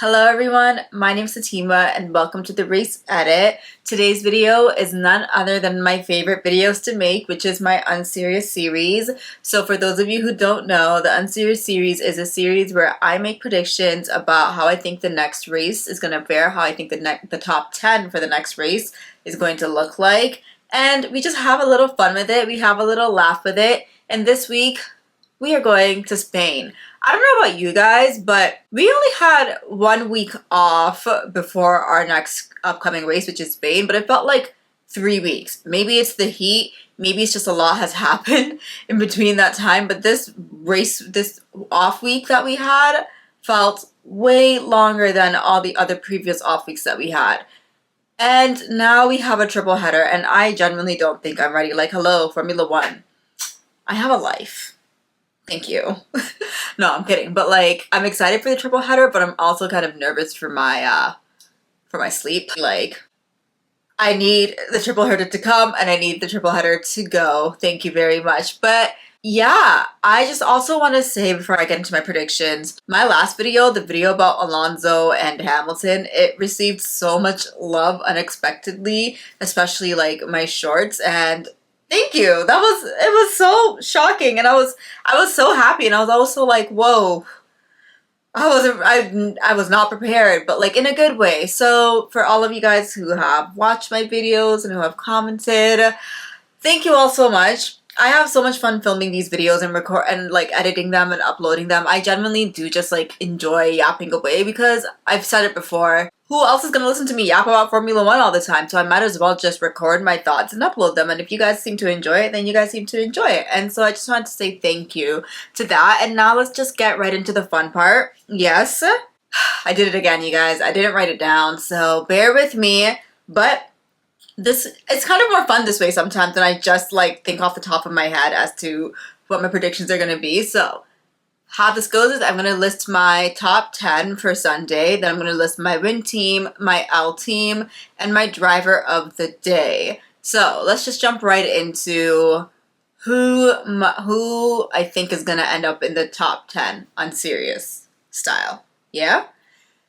Hello everyone, my name is Satima and welcome to the Race Edit. Today's video is none other than my favorite videos to make, which is my Unserious series. So for those of you who don't know, the Unserious series is a series where I make predictions about how I think the next race is going to fare, how I think the top 10 for the next race is going to look like. And we just have a little fun with it, we have a little laugh with it. And this week, we are going to Spain. I don't know about you guys, but we only had 1 week off before our next upcoming race, which is Spain, but it felt like 3 weeks. Maybe it's the heat, maybe it's just a lot has happened in between that time, but this off week that we had felt way longer than all the other previous off weeks that we had. And now we have a triple header, and I genuinely don't think I'm ready. Like, hello, Formula One. I have a life. Thank you. No, I'm kidding. But like, I'm excited for the triple header, but I'm also kind of nervous for my sleep. Like, I need the triple header to come and I need the triple header to go. Thank you very much. But yeah, I just also want to say before I get into my predictions, my last video, the video about Alonso and Hamilton, it received so much love unexpectedly, especially like my shorts, and thank you. It was so shocking, and I was so happy, and I was also like, whoa. I was not prepared, but like in a good way. So for all of you guys who have watched my videos and who have commented, thank you all so much. I have so much fun filming these videos and like editing them and uploading them. I genuinely do just like enjoy yapping away because I've said it before. Who else is going to listen to me yap about Formula One all the time? So I might as well just record my thoughts and upload them. And if you guys seem to enjoy it, then you guys seem to enjoy it. And so I just wanted to say thank you to that. And now let's just get right into the fun part. Yes, I did it again, you guys. I didn't write it down, so bear with me. But it's kind of more fun this way sometimes than I just like think off the top of my head as to what my predictions are going to be. So how this goes is I'm going to list my top 10 for Sunday, then I'm going to list my win team, my L team, and my driver of the day. So let's just jump right into who I think is going to end up in the top 10 Unserious style. Yeah?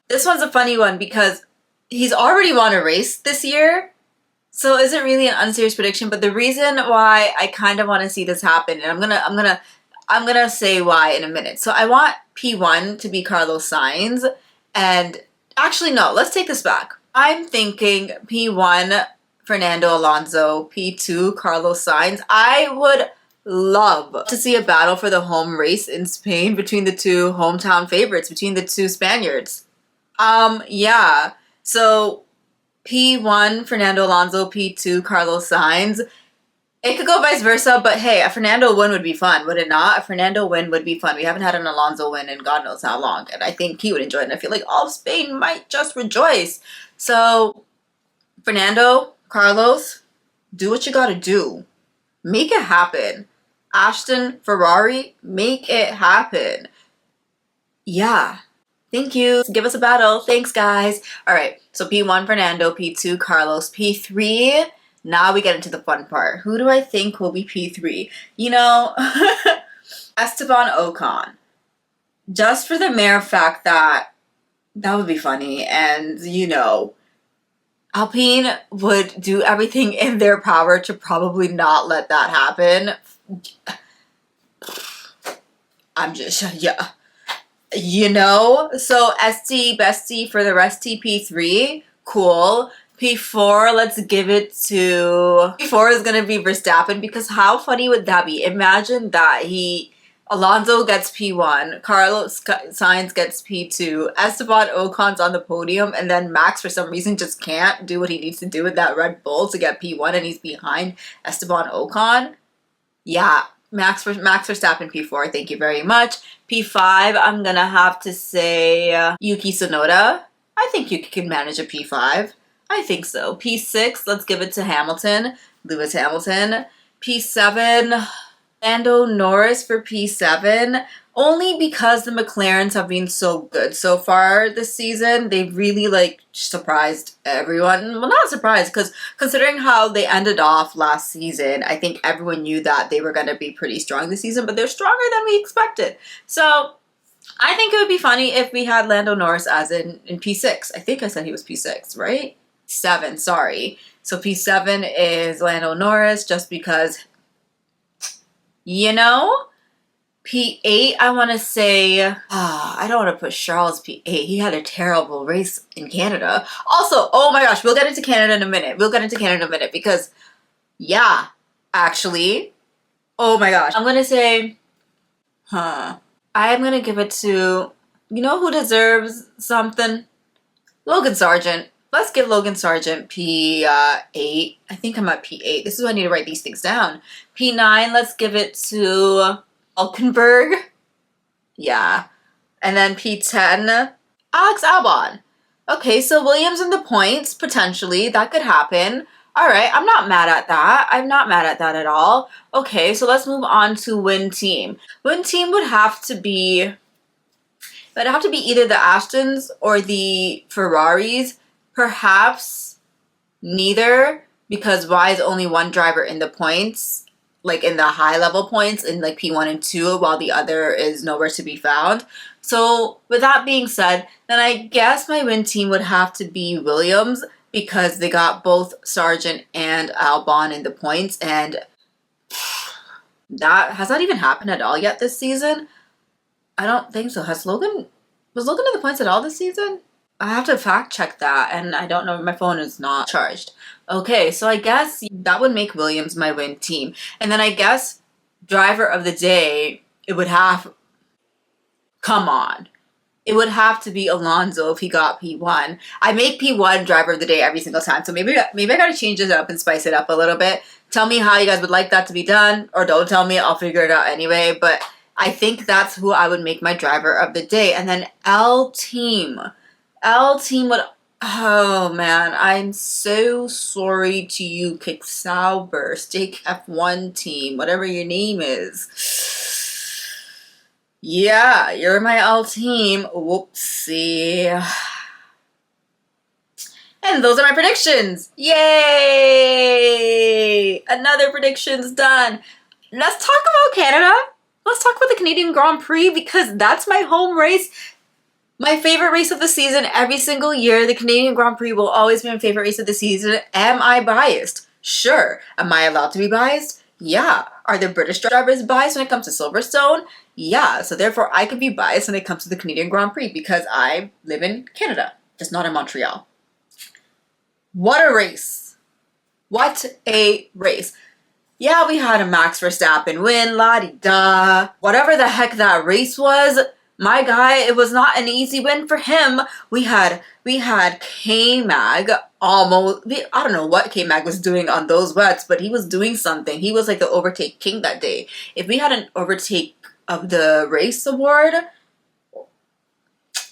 This one's a funny one because he's already won a race this year. So is it really an unserious prediction? But the reason why I kind of want to see this happen, and I'm gonna say why in a minute. So I want P1 to be Carlos Sainz, and actually no, let's take this back. I'm thinking P1 Fernando Alonso, P2 Carlos Sainz. I would love to see a battle for the home race in Spain between the two hometown favorites, between the two Spaniards. Yeah. So P1 Fernando Alonso, P2 Carlos Sainz. It could go vice versa, but hey, a Fernando win would be fun, would it not? A Fernando win would be fun. We haven't had an Alonso win in God knows how long, and I think he would enjoy it, and I feel like all of Spain might just rejoice. So, Fernando, Carlos, do what you gotta do. Make it happen. Ashton, Ferrari, make it happen. Yeah. Thank you. Give us a battle. Thanks, guys. All right. So P1, Fernando. P2, Carlos. P3. Now we get into the fun part. Who do I think will be P3? You know, Esteban Ocon. Just for the mere fact that would be funny. And, you know, Alpine would do everything in their power to probably not let that happen. I'm just, yeah. You know, so ST bestie for the rest P3, cool. P4, let's give it to P4 is gonna be Verstappen, because how funny would that be? Imagine that Alonso gets P1, Carlos Sainz gets P2, Esteban Ocon's on the podium, and then Max for some reason just can't do what he needs to do with that Red Bull to get P1, and he's behind Esteban Ocon. Yeah. Max Verstappen P4, thank you very much. P5, I'm gonna have to say Yuki Tsunoda. I think Yuki can manage a P5. I think so. P6, let's give it to Hamilton, Lewis Hamilton. P7, Lando Norris for P7. Only because the McLarens have been so good so far this season. They've really like surprised everyone. Well, not surprised, because considering how they ended off last season, I think everyone knew that they were going to be pretty strong this season, but they're stronger than we expected. So I think it would be funny if we had Lando Norris as in P6. I think I said he was P6, right? 7, sorry. So P7 is Lando Norris just because, you know? P8, I want to say, I don't want to put Charles P8. He had a terrible race in Canada. Also, oh my gosh, we'll get into Canada in a minute. Because, yeah, actually, oh my gosh. I'm going to say, I'm going to give it to, you know who deserves something? Logan Sargent. Let's give Logan Sargent P8. I think I'm at P8. This is why I need to write these things down. P9, let's give it to Hulkenberg. Yeah. And then P10, Alex Albon. Okay, so Williams in the points, potentially. That could happen. All right, I'm not mad at that. I'm not mad at that at all. Okay, so let's move on to win team. Win team would have to be either the Astons or the Ferraris. Perhaps neither, because why is only one driver in the points, like in the high level points in like P1 and 2, while the other is nowhere to be found. So with that being said, then I guess my win team would have to be Williams, because they got both Sargent and Albon in the points, and that has not even happened at all yet this season. I don't think so. Was Logan in the points at all this season? I have to fact check that, and I don't know, my phone is not charged. Okay, so I guess that would make Williams my win team. And then I guess driver of the day, it would have to be Alonso if he got P1. I make P1 driver of the day every single time, so maybe I gotta change it up and spice it up a little bit. Tell me how you guys would like that to be done, or don't tell me, I'll figure it out anyway. But I think that's who I would make my driver of the day. And then L team would, oh man, I'm so sorry to you, Kick Sauber, Stake F1 team, whatever your name is. Yeah, you're my L team. Whoopsie. And those are my predictions. Yay! Another prediction's done. Let's talk about Canada. Let's talk about the Canadian Grand Prix, because that's my home race. My favorite race of the season every single year. The Canadian Grand Prix will always be my favorite race of the season. Am I biased? Sure. Am I allowed to be biased? Yeah. Are the British drivers biased when it comes to Silverstone? Yeah. So therefore, I could be biased when it comes to the Canadian Grand Prix, because I live in Canada, just not in Montreal. What a race. What a race. Yeah, we had a Max Verstappen win, la-di-da. Whatever the heck that race was, my guy, it was not an easy win for him. We had K-Mag almost, I don't know what K-Mag was doing on those wets, but he was doing something. He was like the overtake king that day. If we had an overtake of the race award,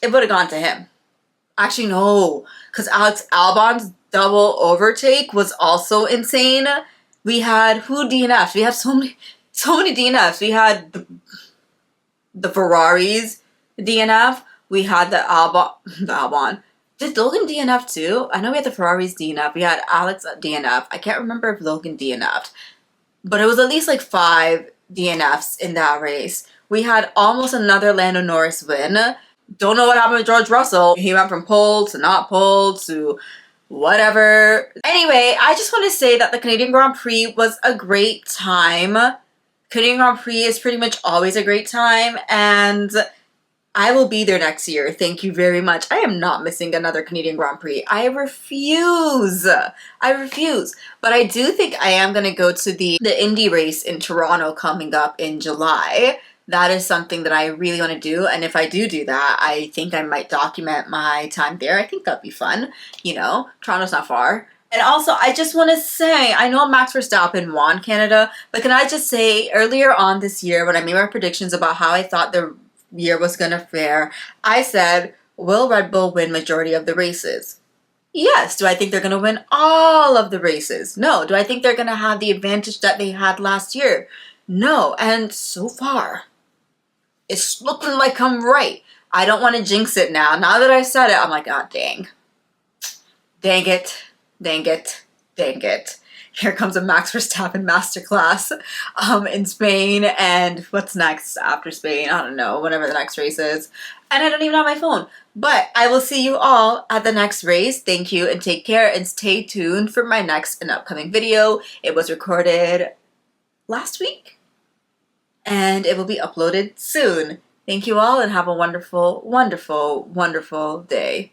it would have gone to him. Actually, no, because Alex Albon's double overtake was also insane. We had who DNFs? We had so many DNFs. We had the Ferraris DNF. We had the Albon. Did Logan DNF too? I know we had the Ferraris DNF. We had Alex DNF. I can't remember if Logan DNF'd, but it was at least like 5 DNFs in that race. We had almost another Lando Norris win. Don't know what happened with George Russell. He went from pole to not pole to whatever. Anyway, I just want to say that the Canadian Grand Prix was a great time. Canadian Grand Prix is pretty much always a great time, and I will be there next year. Thank you very much. I am not missing another Canadian Grand Prix. I refuse. But I do think I am going to go to the Indy race in Toronto coming up in July. That is something that I really want to do. And if I do that, I think I might document my time there. I think that'd be fun. You know, Toronto's not far. And also, I just want to say, I know Max Verstappen won Canada, but can I just say, earlier on this year, when I made my predictions about how I thought the year was going to fare, I said, will Red Bull win majority of the races? Yes. Do I think they're going to win all of the races? No. Do I think they're going to have the advantage that they had last year? No. And so far, it's looking like I'm right. I don't want to jinx it now. Now that I said it, I'm like, oh, dang. Dang it. here comes a Max Verstappen masterclass in Spain, and what's next after Spain? I don't know, whatever the next race is. And I don't even have my phone. But I will see you all at the next race. Thank you and take care, and stay tuned for my next and upcoming video. It was recorded last week and it will be uploaded soon. Thank you all and have a wonderful, wonderful, wonderful day.